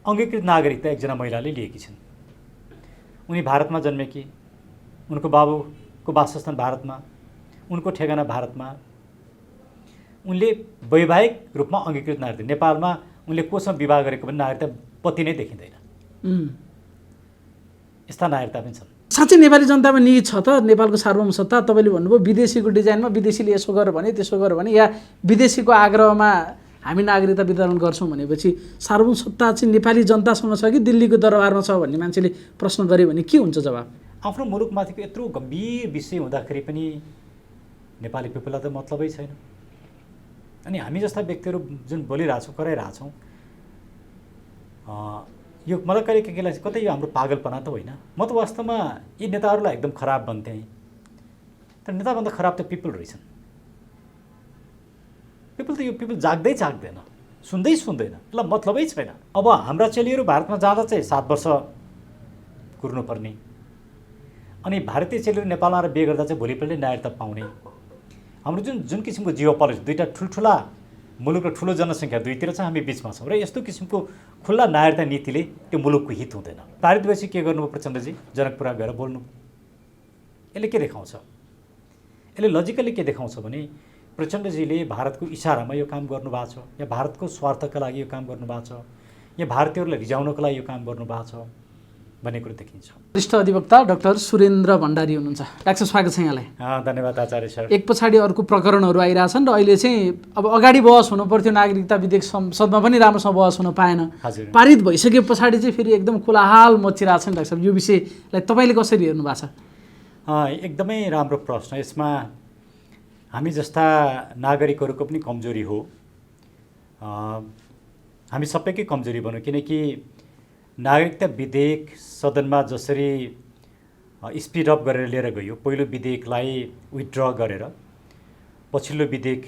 अङ्गीकृत नागरिकता एकजना महिलाले लिएकी छिन्। उनी भारतमा जन्मेकी, उनको बाबुको वासस्थान भारतमा, उनको ठेगाना भारतमा। उनले वैवाहिक रूपमा अङ्गीकृत नागरिक, नेपालमा उनले कोसँग विवाह गरेको पनि नागरिकता पति नै देखिँदैन। यस्ता नागरिकता पनि छन्। साँच्चै नेपाली जनतामा निहित छ त नेपालको सार्वभौम सत्ता? तपाईँले भन्नुभयो विदेशीको डिजाइनमा विदेशीले यसो गर भने त्यसो गर भने, या विदेशीको आग्रहमा हामी नागरिकता वितरण गर्छौँ भनेपछि सार्वभौम सत्ता चाहिँ नेपाली जनतासँग छ कि दिल्लीको दरबारमा छ भन्ने मान्छेले प्रश्न गरे भने के हुन्छ जवाब? आफ्नो मुलुकमाथिको यत्रो गम्भीर विषय हुँदाखेरि पनि नेपाली पिपललाई त मतलबै छैन। अनि हामी जस्ता व्यक्तिहरू जुन बोलिरहेछौँ, कराइरहेछौँ, यो मलाई कहिले के लाग्छ, कतै यो हाम्रो पागलपना त होइन। म त वास्तवमा यी नेताहरूलाई एकदम खराब भन्थेँ, तर नेताभन्दा खराब त पिपल रहेछन्। पिपल त यो पिपल जाग्दैन, सुन्दैन, ल मतलबै छैन। अब हाम्रा चेलीहरू भारतमा जाँदा चाहिँ 7 वर्ष कुर्नुपर्ने, अनि भारतीय चेलीहरू नेपालमा आएर बिहे गर्दा चाहिँ भोलिपल्ट नागरिकता पाउने। हाम्रो जुन किसिमको जियो पोलिसी, दुईवटा ठुल्ठुला मुलुक र ठुलो जनसङ्ख्या दुईतिर चाहिँ हामी बिचमा छौँ, र यस्तो किसिमको खुल्ला नागरिकता नीतिले त्यो मुलुकको हित हुँदैन। पारित भएपछि के गर्नुभयो प्रचण्डजी? जनकपुरमा गएर बोल्नु। यसले के देखाउँछ? यसले लजिकली के देखाउँछ भने प्रचण्डजीले भारतको इसारामा यो काम गर्नुभएको छ, या भारतको स्वार्थका लागि यो काम गर्नुभएको छ, या भारतीयहरूलाई रिझाउनको लागि यो काम गर्नुभएको छ भन्ने कुरो देखिन्छ। वरिष्ठ अधिवक्ता डाक्टर सुरेन्द्र भण्डारी हुनुहुन्छ। डाक्टर स्वागत छ यहाँलाई। धन्यवाद आचार्य सर। एक पछाडि अर्को प्रकरणहरू आइरहेछन् र अहिले चाहिँ अब अगाडि बहस हुनु पर्थ्यो, नागरिकता विधेयक संसदमा पनि राम्रोसँग बहस हुन पाएन। पारित भइसके पछाडि चाहिँ फेरि एकदम कोलाहल मचिरहेछन्। डाक्टर साहब, यो विषयलाई तपाईँले कसरी हेर्नु भएको छ? एकदमै राम्रो प्रश्न। यसमा हामी जस्ता नागरिकहरूको पनि कमजोरी हो, हामी सबैकै कमजोरी भनौँ। किनकि नागरिकता विधेयक सदनमा जसरी स्पिडअप गरेर लिएर गयो, पहिलो विधेयकलाई विथड्र गरेर पछिल्लो विधेयक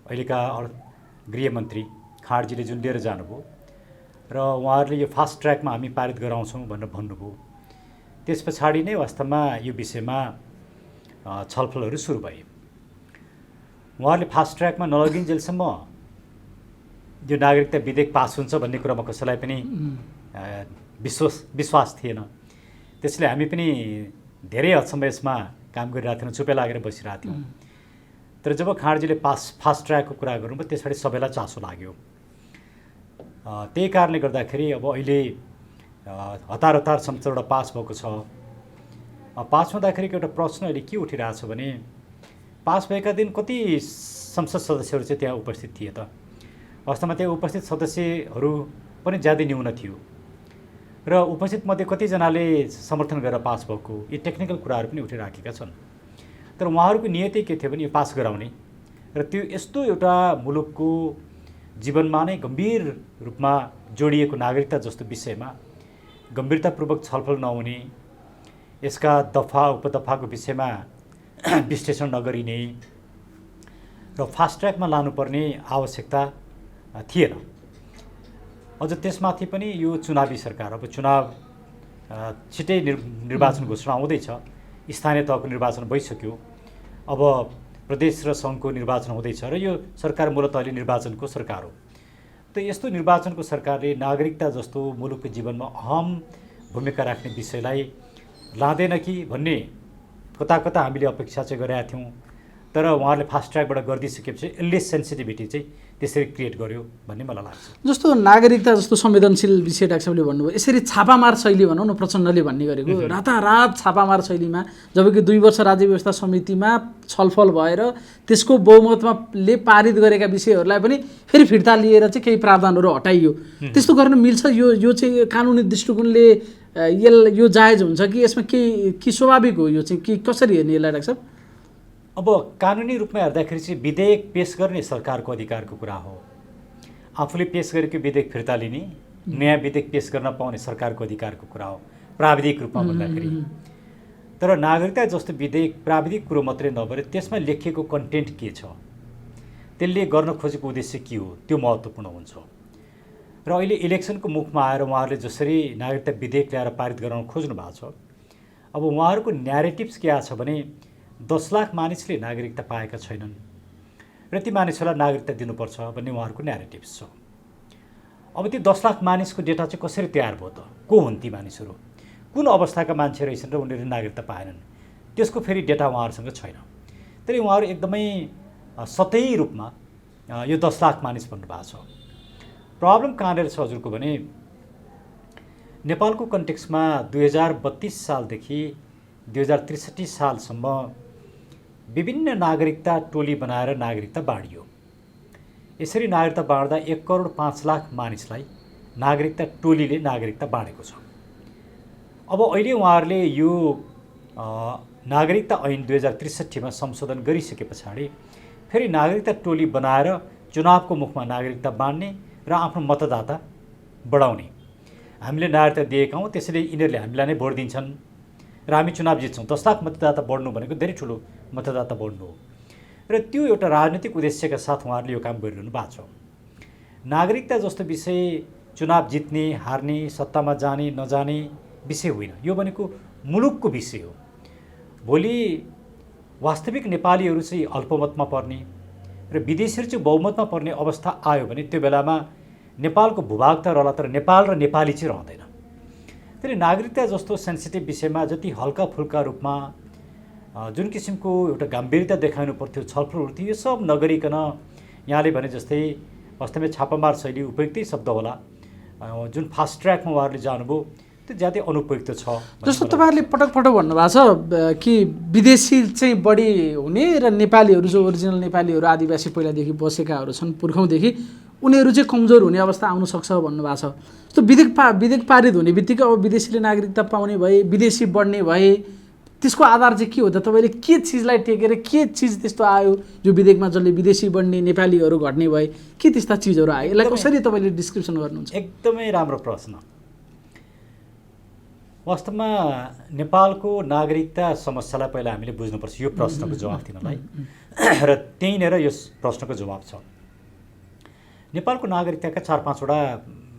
अहिलेका गृहमन्त्री खाँडजीले जुन लिएर जानुभयो र उहाँहरूले यो फास्ट ट्र्याकमा हामी पारित गराउँछौँ भनेर भन्नुभयो, त्यस पछाडि नै वास्तवमा यो विषयमा छलफलहरू सुरु भए। उहाँहरूले फास्ट ट्र्याकमा नलगिन्जेलसम्म यो नागरिकता विधेयक पास हुन्छ भन्ने कुरामा कसैलाई पनि विश्वास थिएन। त्यसले हामी पनि धेरै हदसम्म यसमा काम गरिरहेको थियौँ, चुपे लागेर बसिरहेको थियौँ। तर जब खाँडजीले फास्ट ट्र्याकको कुरा गर्नुभयो, त्यस पछाडि सबैलाई चासो लाग्यो। त्यही कारणले गर्दाखेरि अब अहिले हतार संसदबाट पास भएको छ। पास हुँदाखेरि एउटा प्रश्न अहिले के उठिरहेछ भने पास भएका दिन कति संसद सदस्यहरू चाहिँ त्यहाँ उपस्थित थिए त? वास्तवमा त्यहाँ उपस्थित सदस्यहरू पनि ज्यादै न्यून थियो, र उपस्थित मध्ये कतिजनाले समर्थन गरेर पास भएको, यी टेक्निकल कुराहरू पनि उठिराखेका छन्। तर उहाँहरूको नियतै के थियो भने यो पास गराउने, र त्यो यस्तो एउटा मुलुकको जीवनमा नै गम्भीर रूपमा जोडिएको नागरिकता जस्तो विषयमा गम्भीरतापूर्वक छलफल नहुने, यसका दफा उपदफाको विषयमा विश्लेषण नगरिने र फास्ट ट्र्याकमा लानुपर्ने आवश्यकता थिएन। अझ त्यसमाथि पनि यो चुनावी सरकार, अब चुनाव छिटै निर्वाचन घोषणा हुँदैछ, स्थानीय तहको निर्वाचन भइसक्यो, अब प्रदेश र सङ्घको निर्वाचन हुँदैछ, र यो सरकार मूलतः अहिले निर्वाचनको सरकार हो। त यस्तो निर्वाचनको सरकारले नागरिकता जस्तो मुलुकको जीवनमा अहम भूमिका राख्ने विषयलाई लाँदैन कि भन्ने कता हामीले अपेक्षा चाहिँ गरेका थियौँ। तर उहाँहरूले फास्ट ट्र्याकबाट गरिदिइसकेपछि यसले सेन्सिटिभिटी चाहिँ त्यसरी क्रिएट गर्यो भन्ने मलाई लाग्छ। जस्तो नागरिकता जस्तो संवेदनशील विषय डाक्टर साहबले भन्नुभयो, यसरी छापामार शैली भनौँ न, प्रचण्डले भन्ने गरेको रातारात छापामार शैलीमा, जबकि 2 वर्ष राज्य व्यवस्था समितिमा छलफल भएर त्यसको बहुमतले पारित गरेका विषयहरूलाई पनि फेरि फिर्ता लिएर चाहिँ केही प्रावधानहरू हटाइयो। त्यस्तो गर्न मिल्छ? यो चाहिँ कानुनी दृष्टिकोणले यो जायज हुन्छ कि यसमा के स्वाभाविक हो? यो चाहिँ के कसरी हेर्ने यसलाई डाक्टर साहब? अब कानुनी रूपमा हेर्दाखेरि चाहिँ विधेयक पेश गर्ने सरकारको अधिकारको कुरा हो। आफूले पेश गरेको विधेयक फिर्ता लिने, नयाँ विधेयक पेश गर्न पाउने सरकारको अधिकारको कुरा हो प्राविधिक रूपमा भन्दाखेरि। तर नागरिकता जस्तो विधेयक प्राविधिक कुरो मात्रै नभएर त्यसमा लेखिएको कन्टेन्ट के छ, त्यसले गर्न खोजेको उद्देश्य के हो, त्यो महत्त्वपूर्ण हुन्छ। र अहिले इलेक्सनको मुखमा आएर उहाँहरूले जसरी नागरिकता विधेयक ल्याएर पारित गराउन खोज्नु भएको छ, अब उहाँहरूको न्यारेटिभ्स के छ भने 10 लाख मानिसले नागरिकता पाएका छैनन् र ती मानिसहरूलाई नागरिकता दिनुपर्छ भन्ने उहाँहरूको न्यारेटिभ्स छ। अब त्यो 10 लाख मानिसको डेटा चाहिँ कसरी तयार भयो त? को हुन् ती मानिसहरू, कुन अवस्थाका मान्छे रहेछन् र उनीहरूले नागरिकता पाएनन्, त्यसको फेरि डेटा उहाँहरूसँग छैन। त्यसले उहाँहरू एकदमै सतही रूपमा यो 10 लाख मानिस भन्नुभएको छ। प्रब्लम कहाँनिर छ हजुरको भने नेपालको कन्टेक्स्टमा 2032 सालदेखि 2063 सालसम्म विभिन्न नागरिकता टोली बनाएर नागरिकता बाँडियो। यसरी नागरिकता बाँड्दा 1 करोड 5 लाख मानिसलाई नागरिकता टोलीले नागरिकता बाँडेको छ। अब अहिले उहाँहरूले यो नागरिकता ऐन 2063 मा संशोधन गरिसके पछाडि फेरि नागरिकता टोली बनाएर चुनावको मुखमा नागरिकता बाँड्ने र आफ्नो मतदाता बढाउने। हामीले नागरिकता दिएका हौँ, त्यसैले यिनीहरूले हामीलाई नै भोट दिन्छन् र हामी चुनाव जित्छौँ। 10 लाख मतदाता बढ्नु भनेको धेरै ठुलो मतदाता बढ्नु हो र त्यो एउटा राजनीतिक उद्देश्यका साथ उहाँहरूले यो काम गरिरहनु भएको छ। नागरिकता जस्तो विषय चुनाव जित्ने हार्ने सत्तामा जाने नजाने विषय होइन, यो भनेको मुलुकको विषय हो। भोलि वास्तविक नेपालीहरू चाहिँ अल्पमतमा पर्ने र विदेशीहरू चाहिँ बहुमतमा पर्ने अवस्था आयो भने त्यो बेलामा नेपालको भूभाग त रहला तर नेपाल र नेपाली चाहिँ रहँदैन। त्यसले नागरिकता जस्तो सेन्सिटिभ विषयमा जति हल्का फुल्का रूपमा जुन किसिमको एउटा गम्भीरता देखाउनु पर्थ्यो, छलफल हुन्थ्यो, यो सब नगरिकन यहाँले भने जस्तै वास्तवमै छापामार शैली उपयुक्तै शब्द होला, जुन फास्ट ट्र्याकमा उहाँहरूले जानुभयो त्यो ज्यादै अनुपयुक्त छ। जस्तो तपाईँहरूले पटक पटक भन्नुभएको छ कि विदेशी चाहिँ बढी हुने र नेपालीहरू जो ओरिजिनल नेपालीहरू आदिवासी पहिलादेखि बसेकाहरू छन् पुर्खौँदेखि, उनीहरू चाहिँ कमजोर हुने अवस्था आउन सक्छ भन्नुभएको छ। जस्तो विधेयक पारित हुने बित्तिकै अब विदेशीले नागरिकता पाउने भए, विदेशी बढ्ने भए, त्यसको आधार चाहिँ के हो त? तपाईँले के चिजलाई टेकेर के चिज त्यस्तो आयो जो विधेयकमा जसले विदेशी बढ्ने नेपालीहरू घट्ने भए, के त्यस्ता चिजहरू आयो? यसलाई कसरी तपाईँले डिस्क्रिप्सन गर्नुहुन्छ? एकदमै राम्रो प्रश्न। वास्तवमा नेपालको नागरिकता समस्यालाई पहिला हामीले बुझ्नुपर्छ यो प्रश्नको जवाफ दिनलाई र त्यहीँनिर यस प्रश्नको जवाब छ। नेपालको नागरिकताका 4-5 वटा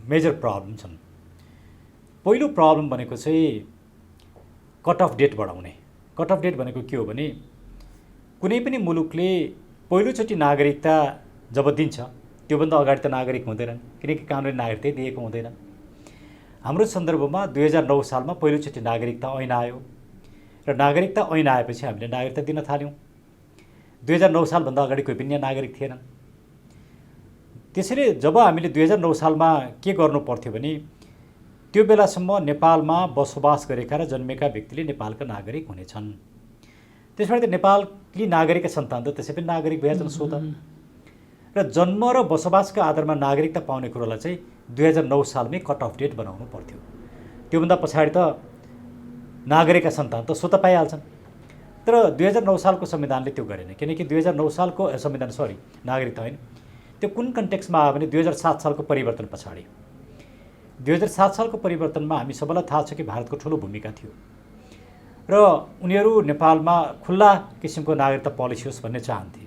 मेजर प्रब्लम छन्। पहिलो प्रब्लम भनेको चाहिँ कट अफ डेट बढाउने। कट अफ डेट भनेको के हो भने कुनै पनि मुलुकले पहिलोचोटि नागरिकता जब दिन्छ त्योभन्दा अगाडि त नागरिक हुँदैनन्, किनकि कानुनी नागरिकतै दिएको हुँदैन। हाम्रो सन्दर्भमा 2009 सालमा पहिलोचोटि नागरिकता ऐन आयो र नागरिकता ऐन आएपछि हामीले नागरिकता दिन थाल्यौँ। 2009 सालभन्दा अगाडि कोही पनि यहाँ नागरिक थिएनन्। त्यसैले जब हामीले 2009 सालमा के गर्नु पर्थ्यो भने त्यो बेलासम्म नेपालमा बसोबास गरेका र जन्मेका व्यक्तिले नेपालका नागरिक हुनेछन्। त्यसबाट नेपाली नागरिकका सन्तान त त्यसै पनि नागरिक भएछन् सो त। र जन्म र बसोबासका आधारमा नागरिकता पाउने कुरोलाई चाहिँ 2009 सालमै कट अफ डेट बनाउनु पर्थ्यो। त्योभन्दा पछाडि त नागरिकका सन्तान त स्वतः पाइहाल्छन्। तर 2009 सालको संविधानले त्यो गरेन, किनकि 2009 सालको नागरिकता होइन, त्यो कुन कन्टेक्स्टमा आयो भने 2007 सालको परिवर्तन पछाडि। 2007 सालको परिवर्तनमा हामी सबैलाई थाहा छ कि भारतको ठुलो भूमिका थियो र उनीहरू नेपालमा खुल्ला किसिमको नागरिकता पोलिसी होस् भन्ने चाहन्थे।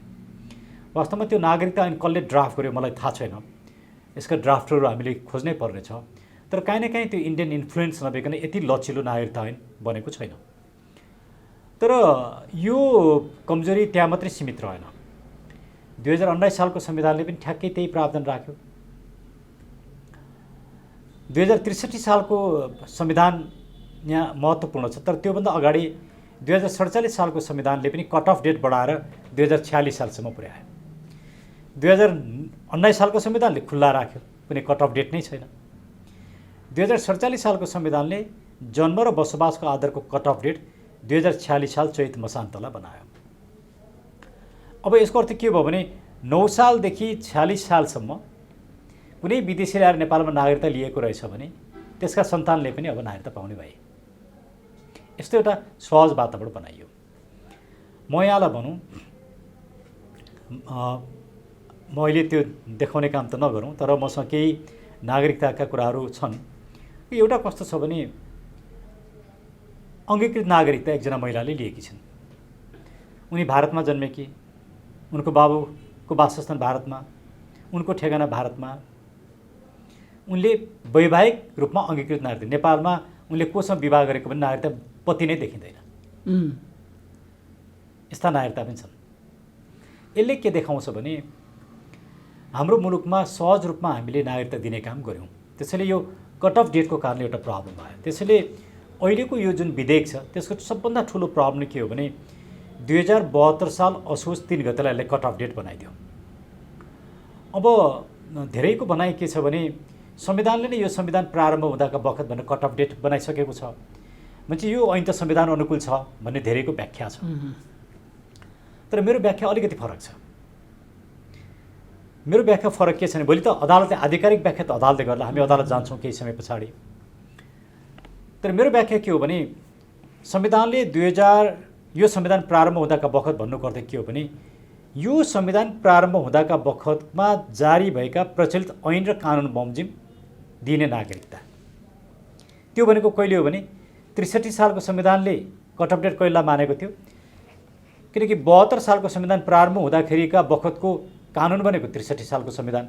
वास्तवमा त्यो नागरिकता ऐन कसले ड्राफ्ट गर्यो मलाई थाहा छैन, यसका ड्राफ्टहरू हामीले खोज्नै पर्नेछ। तर काहीँ न काहीँ त्यो इन्डियन इन्फ्लुएन्स नभइकन यति लचिलो नागरिकता ऐन बनेको छैन। तर यो कमजोरी त्यहाँ मात्रै सीमित रहेन। 2019 सालको संविधानले पनि ठ्याक्कै त्यही प्रावधान राख्यो। 2063 सालको संविधान यहाँ महत्त्वपूर्ण छ, तर त्योभन्दा अगाडि 2047 सालको संविधानले पनि कट अफ डेट बढाएर 2046 सालसम्म पुर्यायो। 2019 सालको संविधानले खुल्ला राख्यो, कुनै कट अफ डेट नै छैन। 2047 सालको संविधानले जन्म र बसोबासको आधारको कट अफ डेट 2046 साल चैत मसान्तलाई बनायो। अब यसको अर्थ के भयो भने 9 सालदेखि 46 सालसम्म कुनै विदेशीले आएर नेपालमा नागरिकता लिएको रहेछ भने त्यसका सन्तानले पनि अब नागरिकता पाउने भए। यस्तो एउटा सहज वातावरण बनाइयो। म यहाँलाई भनौँ, म अहिले त्यो देखाउने काम त नगरौँ, तर मसँग केही नागरिकताका कुराहरू छन्। एउटा कस्तो छ भने अङ्गीकृत नागरिकता एकजना महिलाले लिएकी छिन्। उनी भारतमा जन्मेकी, उनको बाबुको वासस्थान भारतमा, उनको ठेगाना भारतमा, उनले वैवाहिक रूपमा अङ्गीकृत नागरिक। नेपालमा उनले कोसँग विवाह गरेको पनि नागरिकता पति नै देखिँदैन। यस्ता नागरिकता पनि छन्। यसले के देखाउँछ भने हाम्रो मुलुकमा सहज रूपमा हामीले नागरिकता दिने काम गऱ्यौँ। त्यसैले यो कट अफ डेटको कारणले एउटा प्रब्लम भयो। त्यसैले अहिलेको यो जुन विधेयक छ त्यसको सबभन्दा ठुलो प्रब्लम के हो भने 2072 साल असोज 3 गतेलाई यसले कट अफ डेट बनाइदियो। अब धेरैको भनाइ के छ भने संविधानले नै यो संविधान प्रारम्भ हुँदाका बखत भनेर कट अफ डेट बनाइसकेको छ, मान्छे यो ऐन त संविधान अनुकूल छ भन्ने धेरैको व्याख्या छ। तर मेरो व्याख्या अलिकति फरक छ। मेरो व्याख्या फरक के छ भने भोलि त अदालतले आधिकारिक व्याख्या त अदालतले गर्ला, हामी अदालत जान्छौँ केही समय पछाडि। तर मेरो व्याख्या के हो भने संविधानले यो संविधान प्रारम्भ हुँदाका बखत भन्नुपर्दा के हो भने यो संविधान प्रारम्भ हुँदाका बखतमा जारी भएका प्रचलित ऐन र कानुन बमोजिम दिने नागरिकता, त्यो भनेको कहिले हो भने 63 सालको संविधानले कट अफ डेट कहिलेलाई मानेको थियो, किनकि 72 सालको संविधान प्रारम्भ हुँदाखेरिका बखतको कानुन बनेको 63 सालको संविधान।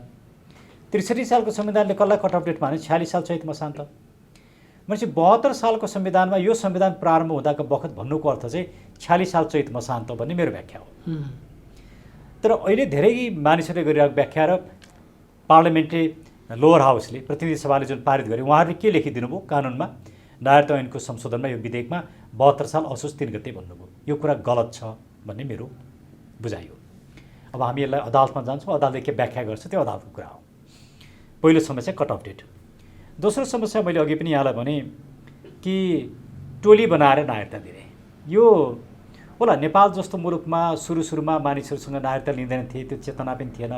63 सालको संविधानले कसलाई कट अफ डेट माने? 46 साल चैत मसान्त। भनेपछि 72 सालको संविधानमा यो संविधान प्रारम्भ हुँदाको बखत भन्नुको अर्थ चाहिँ 46 साल चैत मसान्त भन्ने मेरो व्याख्या हो। तर अहिले धेरै मानिसहरूले गरिरहेको व्याख्या र पार्लियामेन्ट्री लोअर हाउसले प्रतिनिधि सभाले जुन पारित गरे उहाँहरूले के लेखिदिनु भयो कानुनमा, नागरिकता ऐनको संशोधनमा यो विधेयकमा 72 साल असोज 3 गते भन्नुभयो। यो कुरा गलत छ भन्ने मेरो बुझाइ हो। अब हामी यसलाई अदालतमा जान्छौँ, अदालतले के व्याख्या गर्छ त्यो अदालतको कुरा हो। पहिलो समस्या कट अफ डेट। दोस्रो समस्या मैले अघि पनि यहाँलाई भने कि टोली बनाएर नागरिकता दिने। यो होला नेपाल जस्तो मुलुकमा सुरुमा मानिसहरूसँग नागरिकता लिँदैन थिए, त्यो चेतना पनि थिएन,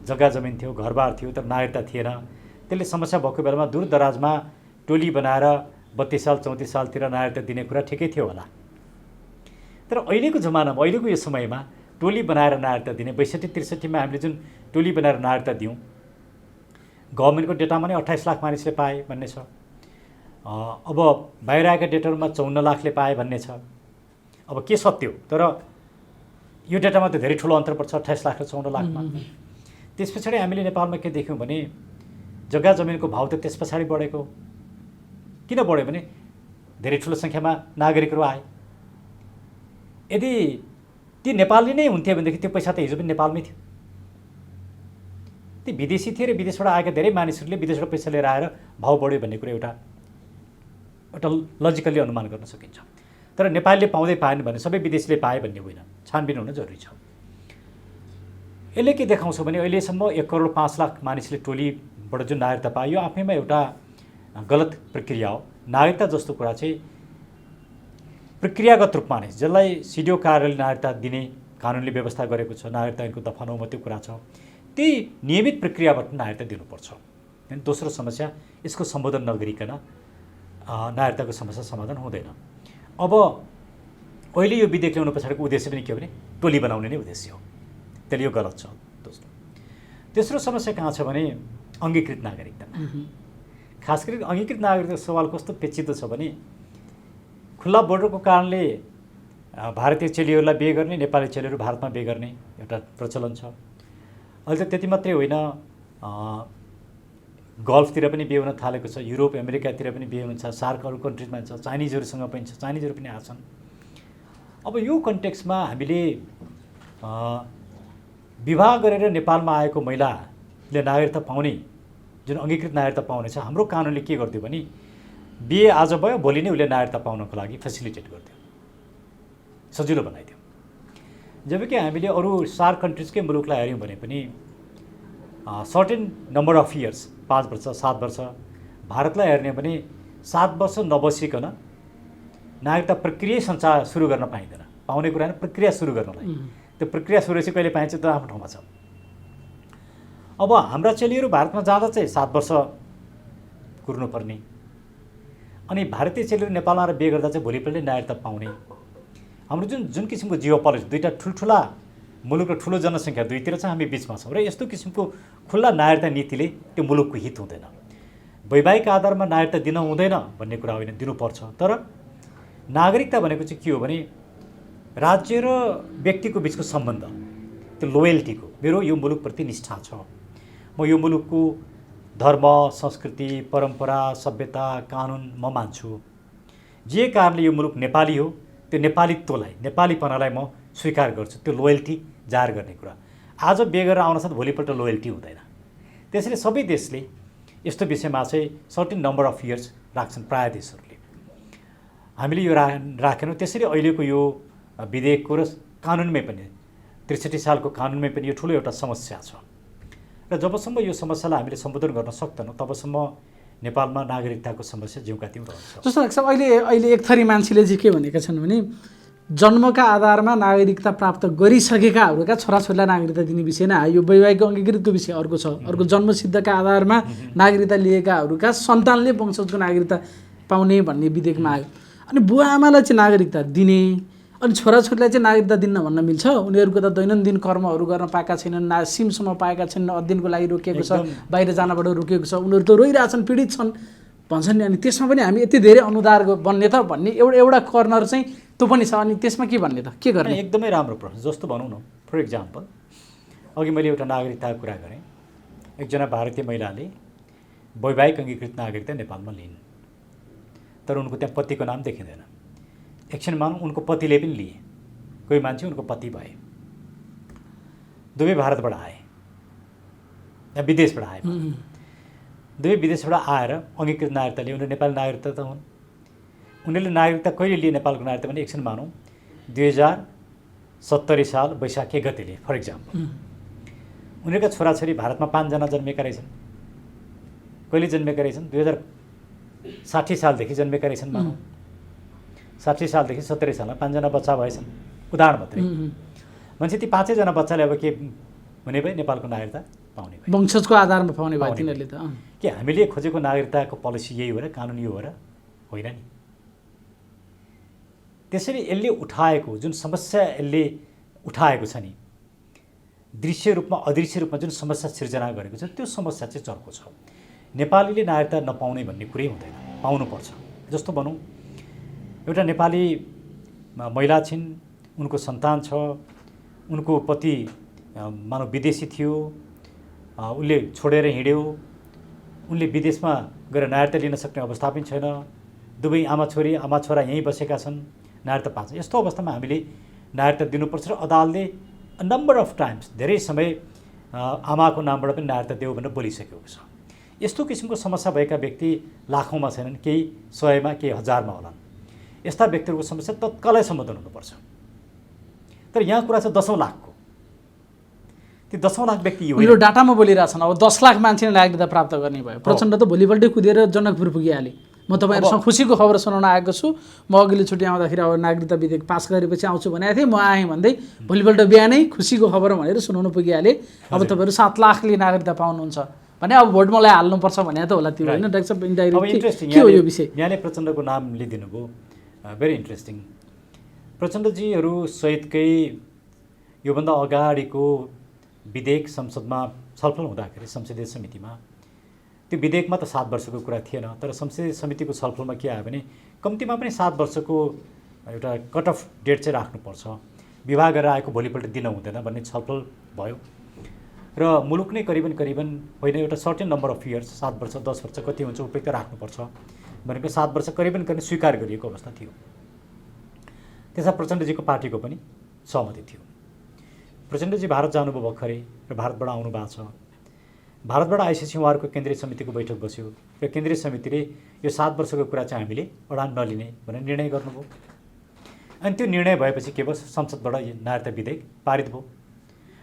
जग्गा जमिन थियो, घरबार थियो, तर नागरिकता थिएन। त्यसले समस्या भएको बेलामा दूरदराजमा टोली बनाएर 32 साल 34 सालतिर नागरिकता दिने कुरा ठिकै थियो होला। तर अहिलेको जमानामा, अहिलेको यो समयमा टोली बनाएर नागरिकता दिने 62-63 मा हामीले जुन टोली बनाएर नागरिकता दियौँ, गभर्मेन्टको डेटामा नै 28 लाख मानिसले पाए भन्ने छ। अब बाहिर आएका डेटाहरूमा 54 लाखले पाए भन्ने छ। अब के सत्य हो? तर यो डेटामा त धेरै ठुलो अन्तर पर्छ 28 लाख र 54 लाखमा। त्यस पछाडि हामीले नेपालमा के देख्यौँ भने जग्गा जमिनको भाउ त त्यस पछाडि बढेको। किन बढ्यो भने धेरै ठुलो सङ्ख्यामा नागरिकहरू आए। यदि ती नेपाली नै हुन्थे भनेदेखि त्यो पैसा त हिजो पनि नेपालमै थियो। ती विदेशी थिए र विदेशबाट आएका धेरै मानिसहरूले विदेशबाट पैसा लिएर आएर भाउ बढ्यो भन्ने कुरा एउटा लजिकल्ली अनुमान गर्न सकिन्छ। तर नेपालीले पाउँदै पाएन भने सबै विदेशीले पाए भन्ने होइन, छानबिन हुन जरुरी छ। यसले के देखाउँछ भने अहिलेसम्म 1 करोड 5 लाख मानिसले टोलीबाट जुन नागरिकता पायो यो आफैमा एउटा गलत प्रक्रिया हो। नागरिकता जस्तो कुरा चाहिँ प्रक्रियागत रूपमा नै जसलाई सिडिओ कार्यालयले नागरिकता दिने कानुनले व्यवस्था गरेको छ, नागरिकता ऐनको दफा 9 मा त्यो कुरा छ, त्यही नियमित प्रक्रियाबाट नागरिकता दिनुपर्छ। अनि दोस्रो समस्या यसको सम्बोधन नगरिकन नागरिकताको समस्या समाधान हुँदैन। अब अहिले यो विधेयक ल्याउनु पछाडिको उद्देश्य पनि के हो भने टोली बनाउने नै उद्देश्य हो। त्यसले यो गलत छ। तेस्रो समस्या कहाँ छ भने अङ्गीकृत नागरिकता। खास गरी अङ्गीकृत नागरिकता सवाल कस्तो पेचिदो छ भने खुल्ला बोर्डरको कारणले भारतीय चेलीहरूलाई बिहे गर्ने, नेपाली चेलीहरू भारतमा बिहे गर्ने एउटा प्रचलन छ। अहिले त त्यति मात्रै होइन, गल्फतिर पनि बिहे हुन थालेको छ, युरोप अमेरिकातिर पनि बिहे हुन्छ, सार्क अरू कन्ट्रिजमा छ, चाइनिजहरूसँग पनि छ, चाइनिजहरू पनि आछन्। अब यो कन्टेक्स्टमा हामीले विवाह गरेर नेपालमा आएको महिलाले नागरिकता पाउने, जुन अङ्गीकृत नागरिकता पाउने छ, हाम्रो कानुनले के गरिदियो भने बिहे आज भयो भोलि नै उसले नागरिकता पाउनको लागि फेसिलिटेट गरिदियो, सजिलो बनाइदियो। जबकि हामीले अरू सार्क कन्ट्रिजकै मुलुकलाई हेऱ्यौँ भने पनि सर्टेन नम्बर अफ इयर्स 5 वर्ष 7 वर्ष, भारतलाई हेर्ने भने 7 वर्ष नबसिकन नागरिकता प्रक्रिया सुरु गर्न पाइँदैन। पाउने कुरा प्रक्रिया सुरु गर्नलाई, त्यो प्रक्रिया सुरु चाहिँ कहिले पाइन्छ त्यो आफ्नो ठाउँमा छ। अब हाम्रा चेलीहरू भारतमा जाँदा चाहिँ 7 वर्ष कुर्नुपर्ने, अनि भारतीय चेलीहरू नेपालमा आएर बिहे गर्दा चाहिँ भोलिपल्ट नागरिकता पाउने। हाम्रो जुन किसिमको जियो पोलिसी, दुईवटा ठुल्ठुला मुलुक र ठुलो जनसङ्ख्या दुईतिर चाहिँ हामी बिचमा छौँ र यस्तो किसिमको खुल्ला नागरिकता नीतिले त्यो मुलुकको हित हुँदैन। वैवाहिक आधारमा नागरिकता दिन हुँदैन भन्ने कुरा होइन, दिनुपर्छ। तर नागरिकता भनेको चाहिँ के हो भने राज्य र व्यक्तिको बिचको सम्बन्ध, त्यो लोयल्टीको, मेरो यो मुलुकप्रति निष्ठा छ, म यो मुलुकको धर्म, संस्कृति, परम्परा, सभ्यता, कानुन म मान्छु, जे कारणले यो मुलुक नेपाली हो त्यो नेपालीत्वलाई, नेपालीपनालाई म स्वीकार गर्छु, त्यो लोयल्टी जाहेर गर्ने कुरा। आज बिहे गरेर आउनसाथ भोलिपल्ट लोयल्टी हुँदैन। त्यसैले सबै देशले यस्तो विषयमा चाहिँ सर्टेन नम्बर अफ इयर्स राख्छन् प्रायः देशहरूले। हामीले यो राखेनौँ। त्यसैले अहिलेको यो विधेयकको र कानुनमै पनि 63 सालको कानुनमै पनि यो ठुलो एउटा समस्या छ र जबसम्म यो समस्यालाई हामीले सम्बोधन गर्न सक्दैनौँ तबसम्म नेपालमा नागरिकताको समस्या ज्यूका त्यौँ रहन्छ। जस्तो लाग्छ अहिले एक थरी मान्छेले चाहिँ के भनेका छन् भने जन्मका आधारमा नागरिकता प्राप्त गरिसकेकाहरूका छोराछोरीलाई नागरिकता दिने विषय नै आयो। यो वैवाहिक अङ्गीकृतको विषय अर्को छ। अर्को जन्मसिद्धका आधारमा नागरिकता लिएकाहरूका सन्तानले वंशजको नागरिकता पाउने भन्ने विधेयकमा आयो। अनि बुवा आमालाई चाहिँ नागरिकता दिने अनि छोराछोरीलाई चाहिँ नागरिकता दिन भन्न मिल्छ? उनीहरूको त दैनन्दिन कर्महरू गर्न पाएका छैनन्, सिमसम्म पाएका छैनन्, अध्ययनको लागि रोकिएको छ, बाहिर जानबाट रोकिएको छ, उनीहरू त रोइरहेछन्, पीडित छन् भन्छन् नि। अनि त्यसमा पनि हामी यति धेरै अनुदार बन्ने त भन्ने एउटा कर्नर चाहिँ त्यो पनि छ। अनि त्यसमा के भन्ने त, के गर्ने? एकदमै राम्रो प्रश्न। जस्तो भनौँ न, फर इक्जाम्पल अघि मैले एउटा नागरिकताको कुरा गरेँ। एकजना भारतीय महिलाले वैवाहिक अङ्गीकृत नागरिकता नेपालमा लिइन्, तर उनको त्यहाँ पतिको नाम देखिँदैन। एकछिन मानौँ उनको पतिले पनि लिए, कोही मान्छे उनको पति भए, दुवै भारतबाट आए या विदेशबाट आए, दुवै विदेशबाट आएर अङ्गीकृत नागरिकता लिए। उनीहरू नेपाली नागरिकता त हुन्। उनीहरूले नागरिकता कहिले लिए नेपालको नागरिकता भने एकछिन मानौँ 2070 साल वैशाख 1 गते लिए फर इक्जाम्पल। उनीहरूका छोराछोरी भारतमा 5 जना जन्मेका रहेछन्। कहिले जन्मेका रहेछन्? 2060 सालदेखि जन्मेका रहेछन् मानौँ। 60 सालदेखि 70 सालमा 5 जना बच्चा भएछन्, उदाहरण मात्रै। मान्छे ती 5 जना बच्चाले अब के हुने भए? नेपालको नागरिकता पाउने भए, वंशजको आधारमा पाउने भए तिनीहरूले त। के हामीले खोजेको नागरिकताको पोलिसी यही हो र, कानुन यो हो र? होइन नि। त्यसैले यसले उठाएको जुन समस्या यसले उठाएको छ नि, दृश्य रूपमा अदृश्य रूपमा जुन समस्या सिर्जना गरेको छ त्यो समस्या चाहिँ चर्को छ। नेपालीले नागरिकता नपाउने भन्ने कुरै हुँदैन, पाउनुपर्छ। जस्तो भनौँ एउटा नेपाली महिला छिन्, उनको सन्तान छ, उनको पति मानव विदेशी थियो, उसले छोडेर हिँड्यो, उनले विदेशमा गएर नागरिकता लिन सक्ने अवस्था पनि छैन, दुवै आमा छोरा यहीँ बसेका छन्, नागरिकता पाउँछ। यस्तो अवस्थामा हामीले नागरिकता दिनुपर्छ र अदालतले नम्बर अफ टाइम्स धेरै समय आमाको नामबाट पनि नागरिकता देऊ भनेर बोलिसकेको छ। यस्तो किसिमको समस्या भएका व्यक्ति लाखौँमा छैनन्, केही 100मा केही 1000मा होलान्। यस्ता व्यक्तिहरूको समस्या तत्कालै सम्बोधन हुनुपर्छ। तर यहाँ कुरा छ 10औं लाखको। ती 10औं लाख व्यक्ति यो डाटामा बोलिरहेछन्। अब 10 लाख मान्छेले नागरिकता प्राप्त गर्ने भयो। प्रचण्ड त भोलिपल्टै कुदेर जनकपुर पुगिहाले। म तपाईँहरूसँग खुसीको खबर सुनाउन आएको छु। म अघिल्लो छुट्टी आउँदाखेरि अब नागरिकता विधेयक पास गरेपछि आउँछु भनेको थिएँ, म आएँ भन्दै भोलिपल्ट बिहानै खुसीको खबर भनेर सुनाउन पुगिहालेँ। अब तपाईँहरू 7 लाखले नागरिकता पाउनुहुन्छ भने अब भोट मलाई हाल्नुपर्छ भने त होला त्यो, होइन डाक्टर साहब? इन्डाइरेक्ट के हो यो विषय? यहाँले प्रचण्डको नाम लिदिनुभयो, भेरी इन्ट्रेस्टिङ। प्रचण्डजीहरू सहितकै योभन्दा अगाडिको विधेयक संसदमा छलफल हुँदाखेरि संसदीय समितिमा त्यो विधेयकमा त 7 वर्षको कुरा थिएन, तर संसदीय समितिको छलफलमा के आयो भने कम्तीमा पनि 7 वर्षको एउटा कट अफ डेट चाहिँ राख्नुपर्छ, विवाह गरेर आएको भोलिपल्ट दिन हुँदैन भन्ने छलफल भयो र मुलुक नै करिबन होइन एउटा सर्टेन नम्बर अफ इयर्स 7 वर्ष 10 वर्ष कति हुन्छ उपयुक्त राख्नुपर्छ भनेको 7 वर्ष करिबन स्वीकार गरिएको अवस्था थियो। त्यसमा प्रचण्डजीको पार्टीको पनि सहमति थियो। प्रचण्डजी भारत जानुभयो भर्खरै र भारतबाट आउनु भएको छ। भारतबाट आइसकेपछि उहाँहरूको केन्द्रीय समितिको बैठक बस्यो र केन्द्रीय समितिले यो 7 वर्षको कुरा चाहिँ हामीले अडान नलिने भनेर निर्णय गर्नुभयो। अनि त्यो निर्णय भएपछि के भयो? संसदबाट नागरिकता विधेयक पारित भयो।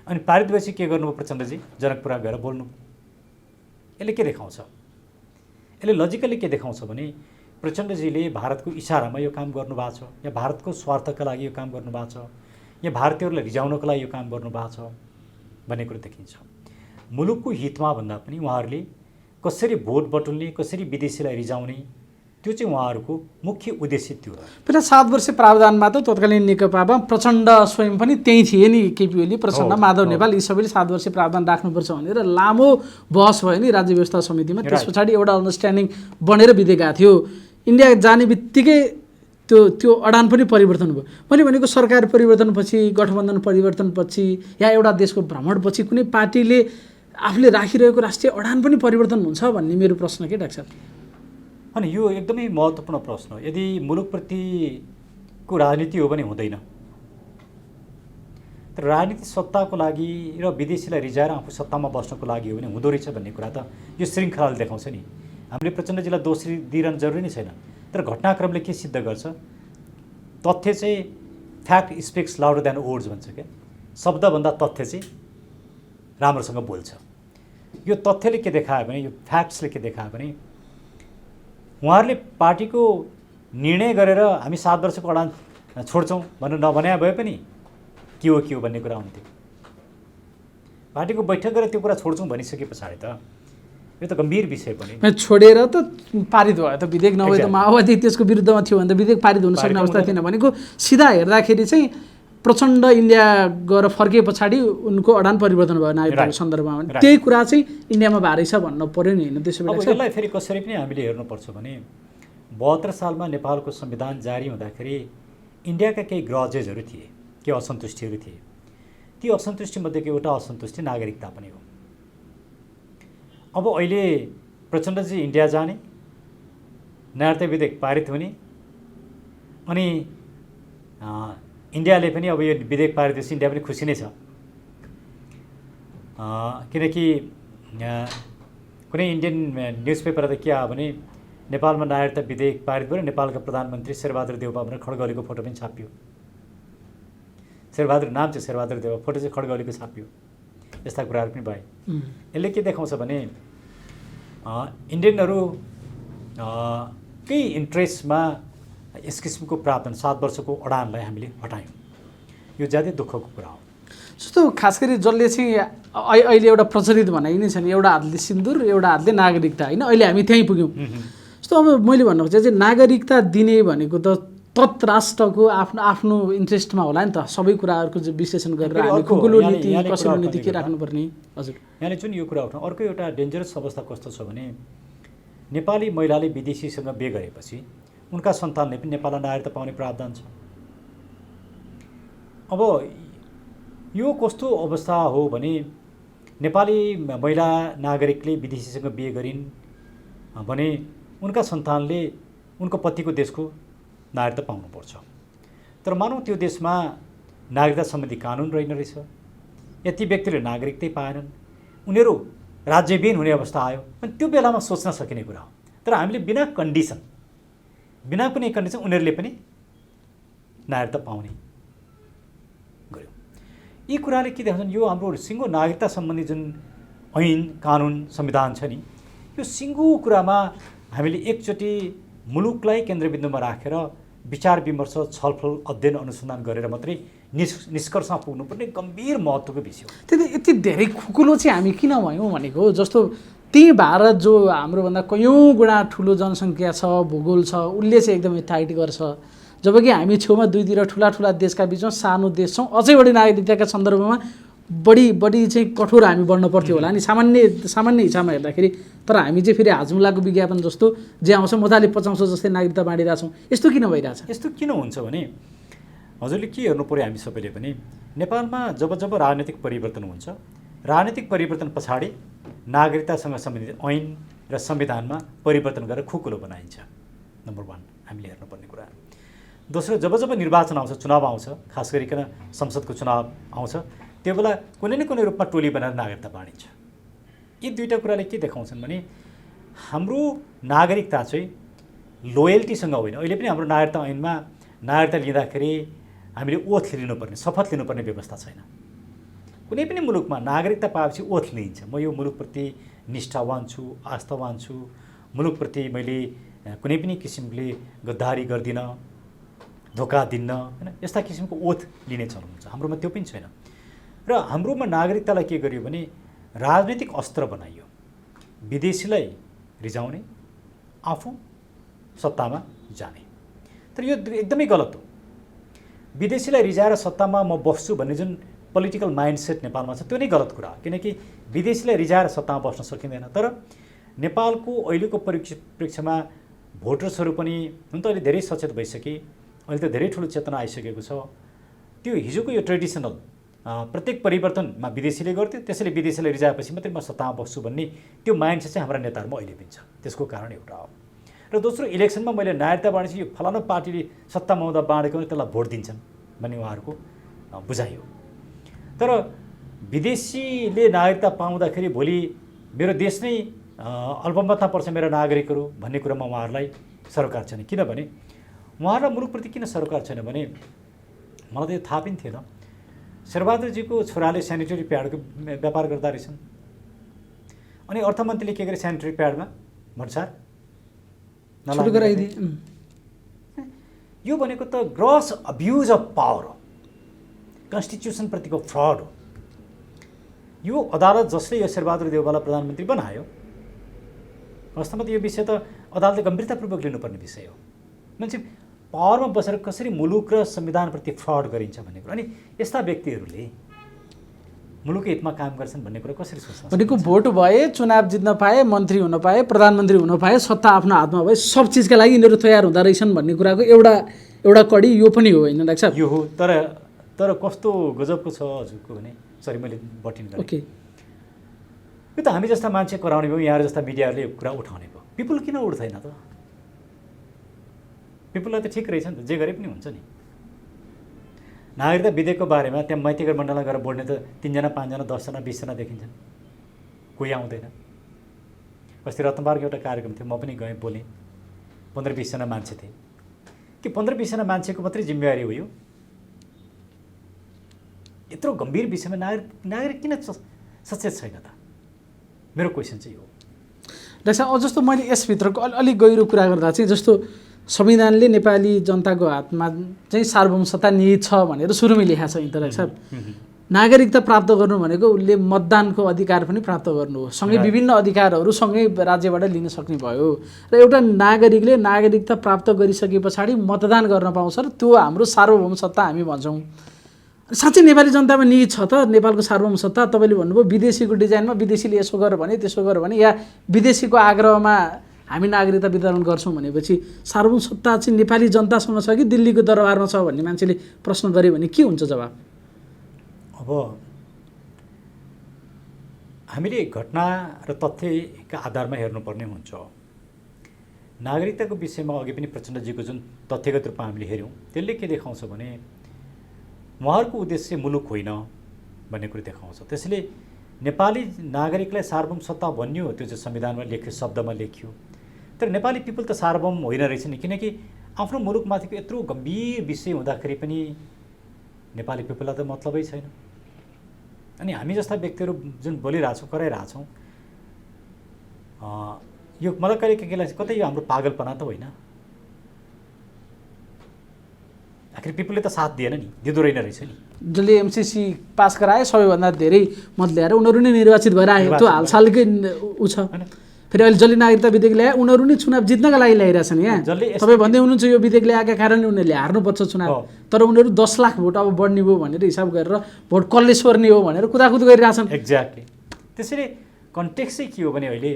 अनि पारित भएपछि के गर्नुभयो प्रचण्डजी? जनकपुरमा गएर बोल्नु। यसले के देखाउँछ? यसले लजिकली के देखाउँछ भने प्रचण्डजीले भारतको इसारामा यो काम गर्नुभएको छ, या भारतको स्वार्थका लागि यो काम गर्नुभएको छ, या भारतीयहरूलाई रिझाउनको लागि यो काम गर्नुभएको छ भन्ने कुरो देखिन्छ। मुलुकको हितमा भन्दा पनि उहाँहरूले कसरी भोट बटुल्ने, कसरी विदेशीलाई रिझाउने, त्यो चाहिँ उहाँहरूको मुख्य उद्देश्य थियो। पहिला 7 वर्ष प्रावधानमा त तत्कालीन नेकपामा प्रचण्ड स्वयं पनि त्यही थिए नि, केपी ओली, प्रचण्ड, माधव नेपाल, यी सबैले 7 वर्ष प्रावधान राख्नुपर्छ भनेर लामो बहस भयो नि राज्य व्यवस्था समितिमा। त्यस पछाडि एउटा अन्डरस्ट्यान्डिङ बनेर विधेयक आएको थियो। इन्डिया जाने बित्तिकै त्यो अडान पनि परिवर्तन भयो। मैले भनेको सरकार परिवर्तनपछि, गठबन्धन परिवर्तनपछि या एउटा देशको भ्रमणपछि कुनै पार्टीले आफूले राखिरहेको राष्ट्रिय अडान पनि परिवर्तन हुन्छ भन्ने मेरो प्रश्न के डाक्टर? अनि यो एकदमै महत्त्वपूर्ण प्रश्न हो। यदि मुलुकप्रतिको राजनीति हो भने हुँदैन। तर राजनीति सत्ताको लागि र विदेशीलाई रिझाएर आफू सत्तामा बस्नको लागि हो भने हुँदो रहेछ भन्ने कुरा त यो श्रृङ्खलाले देखाउँछ नि। हामीले प्रचण्डजीलाई दोषी दिइरहनु जरुरी नै छैन, तर घटनाक्रमले के सिद्ध गर्छ, तथ्य चाहिँ fact speaks louder than words भन्छ क्या, शब्दभन्दा तथ्य चाहिँ राम्रोसँग बोल्छ। यो तथ्यले के देखायो भने, यो फ्याक्ट्सले के देखायो भने उहाँहरूले पार्टीको निर्णय गरेर हामी 7 वर्षको अडान छोड्छौँ भनेर नभने भए पनि के हो भन्ने कुरा हुन्थ्यो। पार्टीको बैठक गरेर त्यो कुरा छोड्छौँ भनिसके पछाडि त यो त गम्भीर विषय पनि छोडेर त पारित भयो त विधेयक, नभए त माओवादी त्यसको विरुद्धमा थियो भने त विधेयक पारित हुन सक्ने अवस्था थिएन। भनेको सिधा हेर्दाखेरि चाहिँ प्रचण्ड इन्डिया गएर फर्किए पछाडि उनको अडान परिवर्तन भयो नागरिकताको सन्दर्भमा, त्यही कुरा चाहिँ इन्डियामा भारै छ भन्नु पर्यो नि होइन। त्यसो अब यसलाई फेरि कसरी पनि हामीले हेर्नुपर्छ भने 72 सालमा नेपालको संविधान जारी हुँदाखेरि इन्डियाका केही ग्रजेसहरू थिए, केही असन्तुष्टिहरू थिए। ती असन्तुष्टिमध्येको एउटा असन्तुष्टि नागरिकता पनि हो। अब अहिले प्रचण्डजी इन्डिया जाने, नागरिकता विधेयक पारित हुने, अनि इन्डियाले पनि अब यो विधेयक पारित भएपछि इन्डिया पनि खुसी नै छ, किनकि कुनै इन्डियन न्युज पेपरमा त के आयो भने नेपालमा नागरिकता विधेयक पारित भयो, नेपालका प्रधानमन्त्री शेरबहादुर देउवा भनेर खड्गौलीको फोटो पनि छापियो। शेरबहादुर नाम चाहिँ शेरबहादुर देउवा, फोटो चाहिँ खड्गौलीको छापियो। यस्ता कुराहरू पनि भए। यसले के देखाउँछ भने इन्डियनहरू केही इन्ट्रेस्टमा यस किसिमको प्रावधान 7 वर्षको अडानलाई हामीले हटायौँ। यो ज्यादै दुःखको कुरा हो। जस्तो खास गरी जसले चाहिँ अहिले एउटा प्रचलित भनाइ नै छ नि, एउटा हातले सिन्दुर एउटा हातले नागरिकता होइन, अहिले हामी त्यहीँ पुग्यौँ। जस्तो अब मैले भन्नु खोजेँ चाहिँ नागरिकता दिने भनेको त तत् राष्ट्रको आफ्नो आफ्नो इन्ट्रेस्टमा होला नि त। सबै कुराहरूको विश्लेषण गरेर हामी खुकुलो नीति कसैको नीति के राख्नुपर्ने। हजुर, यहाँले जुन यो कुरा उठाउँ, अर्को एउटा डेन्जरस अवस्था कस्तो छ भने नेपाली महिलाले विदेशीसँग बिहे गरेपछि उनका सन्तानले पनि नेपालमा नागरिकता पाउने प्रावधान छ। अब यो कस्तो अवस्था हो भने नेपाली महिला नागरिकले विदेशीसँग बिहे गरिन् भने उनका सन्तानले उनको पतिको देशको नागरिकता पाउनुपर्छ। तर मानौँ त्यो देशमा नागरिकता सम्बन्धी कानुन रहेन रहेछ, यति व्यक्तिले नागरिकतै पाएनन्, उनीहरू राज्यविहीन हुने अवस्था आयो, अनि त्यो बेलामा सोच्न सकिने कुरा हो। तर हामीले बिना कुनै कन्डिसन उनीहरूले पनि नागरिकता पाउने गऱ्यौँ। यी कुराले के देखाउँछन्, यो हाम्रो सिङ्गो नागरिकता सम्बन्धी जुन ऐन कानुन संविधान छ नि, यो सिङ्गो कुरामा हामीले एकचोटि मुलुकलाई केन्द्रबिन्दुमा राखेर विचार विमर्श छलफल अध्ययन अनुसन्धान गरेर मात्रै निष्कर्षमा पुग्नुपर्ने गम्भीर महत्त्वको विषय हो। त्यति यति धेरै खुकुलो चाहिँ हामी किन भयौँ भनेको, जस्तो त्यही भारत जो हाम्रोभन्दा कयौँ गुणा ठुलो जनसङ्ख्या छ, भूगोल छ, उसले चाहिँ एकदमै टाइट गर्छ, जबकि हामी छेउमा दुईतिर ठुला ठुला देशका बिचमा सानो देश छौँ। अझै बढी नागरिकताका सन्दर्भमा बढी चाहिँ कठोर हामी बढ्न पर्थ्यो होला नि सामान्य हिसाबमा हेर्दाखेरि। तर हामी चाहिँ फेरि हाजमुलाको विज्ञापन जस्तो जे आउँछ मजाले पचाउँछ जस्तै नागरिकता बाँडिरहेछौँ। यस्तो किन भइरहेछ? यस्तो किन हुन्छ भने हजुरले के हेर्नु पऱ्यो, हामी सबैले पनि नेपालमा जब राजनीतिक परिवर्तन हुन्छ, राजनीतिक परिवर्तन पछाडि नागरिकतासँग सम्बन्धित ऐन र संविधानमा परिवर्तन गरेर खुकुलो बनाइन्छ। नम्बर 1 हामीले हेर्नुपर्ने कुरा। दोस्रो, जब निर्वाचन आउँछ, चुनाव आउँछ, खास गरिकन संसदको चुनाव आउँछ, त्यो बेला कुनै न कुनै रूपमा टोली बनाएर नागरिकता बाँडिन्छ। यी दुईवटा कुराले के देखाउँछन् भने हाम्रो नागरिकता चाहिँ लोयल्टीसँग होइन। अहिले पनि हाम्रो नागरिकता ऐनमा नागरिकता लिँदाखेरि हामीले ओथ लिनुपर्ने, शपथ लिनुपर्ने व्यवस्था छैन। कुनै पनि मुलुकमा नागरिकता पाएपछि ओथ लिइन्छ, म यो मुलुकप्रति निष्ठावान छु, आस्थावान छु, मुलुकप्रति मैले कुनै पनि किसिमले गद्दारी गर्दिनँ, धोका दिन्न, होइन, यस्ता किसिमको ओथ लिने चलन हुन्छ। हाम्रोमा त्यो पनि छैन। र हाम्रोमा नागरिकतालाई के गरियो भने राजनीतिक अस्त्र बनाइयो, विदेशीलाई रिझाउने, आफू सत्तामा जाने। तर यो एकदमै गलत हो। विदेशीलाई रिझाएर सत्तामा म बस्छु भन्ने जुन पोलिटिकल माइन्डसेट नेपालमा छ त्यो नै गलत कुरा हो, किनकि विदेशीलाई रिझाएर सत्तामा बस्न सकिँदैन। तर नेपालको अहिलेको परिप्रेक्ष्यमा भोटर्सहरू पनि हुन त अहिले धेरै सचेत भइसके, अहिले त धेरै ठुलो चेतना आइसकेको छ। त्यो हिजोको यो ट्रेडिसनल प्रत्येक परिवर्तनमा विदेशीले गर्थ्यो, त्यसैले विदेशीलाई रिझाएपछि मात्रै म सत्तामा बस्छु भन्ने त्यो माइन्डसेट चाहिँ हाम्रा नेताहरूमा अहिले पनि छ। त्यसको कारण एउटा हो। र दोस्रो, इलेक्सनमा मैले नागरिकता बाँडेपछि यो फलाना पार्टीले सत्तामा आउँदा बाँडेको त्यसलाई भोट दिन्छन् भन्ने उहाँहरूको बुझाइ हो। तर विदेशीले नागरिकता पाउँदाखेरि भोलि मेरो देश नै अल्पमतमा पर्छ मेरा नागरिकहरू भन्ने कुरामा उहाँहरूलाई सरोकार छैन। किनभने उहाँहरूलाई मुलुकप्रति किन सरोकार छैन भने मलाई त यो थाहा पनि थिएन। शेरबहादुरजीको छोराले सेनिटरी प्याडको व्यापार गर्दा रहेछन् अनि अर्थमन्त्रीले के गरे सेनिटरी प्याडमा भन्सार सुरु गराइदिए। यो भनेको त ग्रस अब्युज अफ पावर हो, कन्स्टिट्युसनप्रतिको फ्रड हो। यो अदालत जसले यो शेरबहादुर देउवालाई प्रधानमन्त्री बनायो वास्तवमा त यो विषय त अदालतले गम्भीरतापूर्वक लिनुपर्ने विषय हो। मान्छे पावरमा बसेर कसरी मुलुक र संविधानप्रति फ्रड गरिन्छ भन्ने कुरा, अनि यस्ता व्यक्तिहरूले मुलुकको हितमा काम गर्छन् भन्ने कुरा कसरी सोच्छ? भनेको भोट भए, चुनाव जित्न पाए, मन्त्री हुन पाए, प्रधानमन्त्री हुन पाए, सत्ता आफ्नो हातमा भए, सब चिजका लागि यिनीहरू तयार हुँदो रहेछन् भन्ने कुराको एउटा कडी यो पनि हो होइन डाक्टर साहब? यो हो, तर कस्तो गजबको छ हजुरको भने, सरी मैले बटिन गरेँ। ओके, यो त हामी जस्ता मान्छे कराउने भयो, यहाँ जस्ता मिडियाहरूले यो कुरा उठाउने भयो। पिपुल किन उठ्दैन त? पिपुललाई त ठिक रहेछ नि त, जे गरे पनि हुन्छ नि। नागरिकता विधेयकको बारेमा त्यहाँ मैतीगर मण्डलमा गएर बोल्ने त 3 जना 5 जना 10 जना 20 जना देखिन्छन्, कोही आउँदैन। अस्ति रत्नबारको एउटा कार्यक्रम थियो, म पनि गएँ, बोलेँ, 15-20 जना मान्छे थिए। कि 15-20 जना मान्छेको मात्रै जिम्मेवारी हो यो? यत्रो गम्भीर विषयमा नागरिक किन सचेत छैन त? मेरो क्वेसन चाहिँ यो हो। डाक्टर साहब, जस्तो मैले यसभित्रको अलिक गहिरो कुरा गर्दा चाहिँ जस्तो संविधानले नेपाली जनताको हातमा चाहिँ सार्वभौमसत्ता निहित छ भनेर सुरुमै लेखा छ नि त डाक्टर साहब। नागरिकता प्राप्त गर्नु भनेको उसले मतदानको अधिकार पनि प्राप्त गर्नु हो, सँगै विभिन्न अधिकारहरू सँगै राज्यबाट लिन सक्ने भयो। र एउटा नागरिकले नागरिकता प्राप्त गरिसके पछाडि मतदान गर्न पाउँछ र त्यो हाम्रो सार्वभौमसत्ता हामी भन्छौँ। साँच्चै नेपाली जनतामा निहित छ त नेपालको सार्वभौमसत्ता? तपाईँले भन्नुभयो विदेशीको डिजाइनमा विदेशीले यसो गर भने त्यसो गर भने, या विदेशीको आग्रहमा हामी नागरिकता वितरण गर्छौँ भनेपछि सार्वभौमसत्ता चाहिँ नेपाली जनतासँग छ कि दिल्लीको दरबारमा छ भन्ने मान्छेले प्रश्न गरे भने के हुन्छ जवाब? अब हामीले घटना र तथ्यका आधारमा हेर्नुपर्ने हुन्छ। नागरिकताको विषयमा अघि पनि प्रचण्डजीको जुन तथ्यगत रूपमा हामीले हेऱ्यौँ त्यसले के देखाउँछ भने उहाँहरूको उद्देश्य मुलुक होइन भन्ने कुरो देखाउँछ। त्यसैले नेपाली नागरिकलाई सार्वभौम सत्ता भनियो, त्यो चाहिँ संविधानमा लेख्यो, शब्दमा लेखियो। तर नेपाली पिपल त सार्वभौम होइन रहेछ नि, किनकि आफ्नो मुलुकमाथिको यत्रो गम्भीर विषय हुँदाखेरि पनि नेपाली पिपललाई त मतलबै छैन। अनि हामी जस्ता व्यक्तिहरू जुन बोलिरहेछौँ, कराइरहेछौँ, यो मलाई कहिले के लाग्छ, कतै यो हाम्रो पागलपना त होइन? आखिर पिपलले त साथ दिएन नि, दिँदो रहेन रहेछ नि। जसले एमसीसी पास गराए सबैभन्दा धेरै मत ल्याएर उनीहरू नै निर्वाचित भएर आए, त्यो हालसालकै ऊ छ। फेरि अहिले जसले नागरिकता विधेयक ल्याए उनीहरू नै चुनाव जित्नका लागि ल्याइरहेछन्। यहाँ तपाईँ भन्दै हुनुहुन्छ यो विधेयक ल्याएका कारणले उनीहरूले हार्नुपर्छ चुनाव, तर उनीहरू 10 लाख भोट अब बढ्ने भयो भनेर हिसाब गरेर भोट कसले सोर्ने हो भनेर कुदाकुद गरिरहेछन्। एक्ज्याक्टली। त्यसैले कन्टेक्स्ट चाहिँ के हो भने अहिले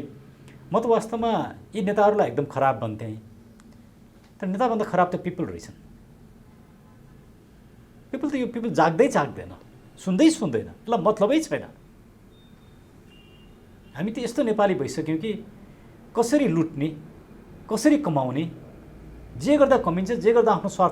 म त वास्तवमा यी नेताहरूलाई एकदम खराब भन्थेँ, तर नेताभन्दा खराब त पिपल रहेछन्। पिपल त यो पिपल जाग्दैन, सुन्दैन, ल मतलबै छैन। हामी त यस्तो नेपाली भइसक्यौँ कि कसरी लुट्ने, कसरी कमाउने, जे गर्दा कमिन्छ, जे गर्दा आफ्नो स्वार्थ